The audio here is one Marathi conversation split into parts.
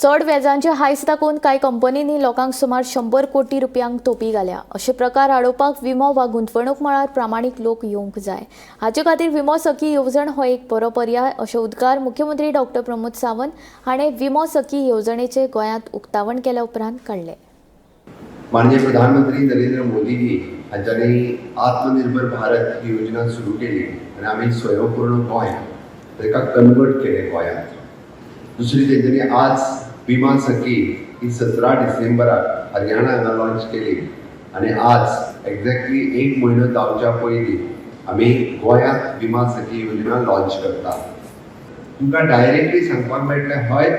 चढ व्याजांचे हायस दाखोवन कांय कंपनींनी लोकांक सुमार 100 कोटी रुपयांक तोपी घाल्या। अशे प्रकार आडोवपाक विमो वा गुंतवणूक मळार प्रामाणीक लोक येवंक जाय। हाचे खातीर विमो सखी येवजण हो एक बरो पर्याय अशे उद्गार मुख्यमंत्री डॉ. प्रमोद सावंत हाणें विमो सखी येवजणेचे गोंयांत उक्तावण केल्या उपरांत काडले। माननीय प्रधानमंत्री नरेंद्र मोदी जी हांच्यानी आत्मनिर्भर भारत ही योजना सुरू केली आणि आम्ही स्वयंपूर्ण गोंय ताका कन्वर्ट केले गोंयांत। दुसरी तेंच्यांनी आज विमा सखी ही 17 डिसेंबराक हरियाणा हांगा लॉन्च केली आणि आज एक्झॅक्टली 1 म्हयनो जावच्या पयलीं आमी गोंयांत विमा सखी योजना लॉन्च करता। तुमकां डायरेक्टली सांगपाक मेळटलें हय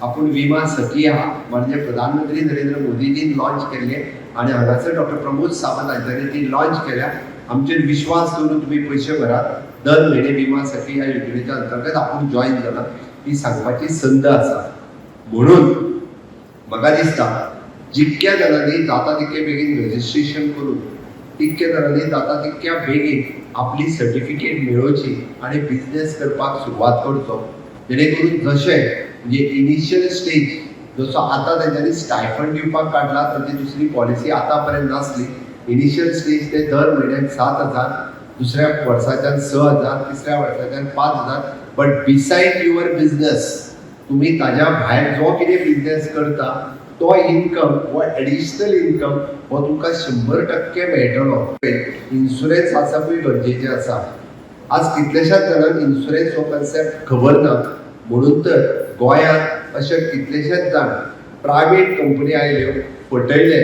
आपूण विमा सखी आहा म्हणजे प्रधानमंत्री नरेंद्र मोदीजीन लॉन्च केल्ले आणि हांगासर डॉ. प्रमोद सावंत हांच्यानी ती लॉन्च केल्या। आमचेर विश्वास दवरून तुम्ही पयशे भरात। दर म्हयने विमा सखी ह्या योजनेच्या अंतर्गत आपूण जॉईन जाला ही सांगपाची संद आसा। म्हणून म्हाका दिसता जितक्या जाणांनी जाता तितके बेगीन रजिस्ट्रेशन करून तितक्या जाणांनी जाता तितक्या बेगीन आपली सर्टिफिकेट मेळोवची आणि बिझनेस करपाक सुरवात करचो, जेणे करून जशें म्हणजे इनिशियल स्टेज जसो आतां तेंच्यांनी स्टायफंड दिवपाक काडला ताची दुसरी पॉलिसी आतां पर्यंत नासली। इनिशियल स्टेज ते दर म्हयन्याक 7,000, दुसऱ्या वर्साच्यान 6,000, तिसऱ्या वर्साच्यान 5,000। बट बिसायड युअर बिझनेस तुम्ही ताज्या भायर जो कितें बिझनेस करता तो इन्कम वो एडिशनल इन्कम हो तुमकां 100% मेळटलो। इन्शुरन्स आसपूय गरजेचें आसा। आज कितलेशाच जाणांक इन्शुरन्स हो कन्सेप्ट खबर ना, म्हणून तर गोंयांत अशे कितलेशेच जाण प्रायवेट कंपनी आयल्यो, फटयले,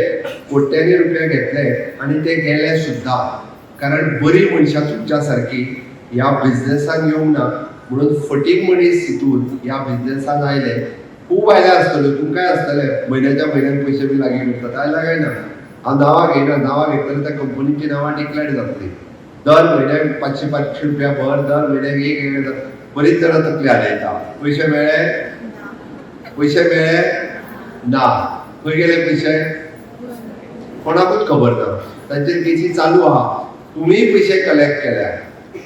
कोट्यांनी रुपया घेतले आणि ते गेले सुद्धा, कारण बरी मनशां तुमच्या सारकी ह्या बिझनेसाक येवंक ना म्हणून फटीक मनीस हितून ह्या बिझनेसाक आयले। खूब आयले आसतल्यो, तुमकांय आसतले म्हयन्याच्या म्हयन्यान पयशे बी लागीं उरतात, आयला काय ना। हांव नांवां घेयना, नांवां घेतल्यार त्या कंपनीची नांवां डिक्लेअर जातली। दर म्हयन्याक 500-500 रुपया भर, दर म्हयन्याक 1,000 बरीच जाणां तकली हालयता। पयशे मेळ्ळे? पयशे मेळ्ळे ना। खंय गेले पयशे? कोणाकूच खबर ना। तांचेर केसी चालू आहा। तुम्ही पयशे कलेक्ट केल्या,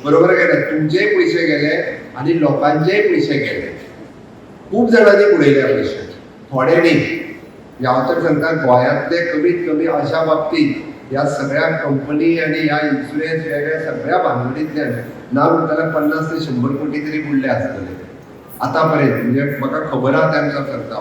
बरोबर गेले, तुमचेय पयशे गेले आणि लोकांचेय पयशे गेले। खूब जाणांनी बुडयले पयशे, थोडे न्ही। हांव तर सांगता गोंयांतले कमीत कमी अशा बाबतींत ह्या सगळ्या कंपनी आणि ह्या इन्शुरन्स वेगळ्या सगळ्या भानगडींतल्यान ना म्हणटाल्यार 50 ते 100 कोटी तरी बुडले आसतले आतां पर्यंत। म्हणजे म्हाका खबर आहा तेंकां सांगता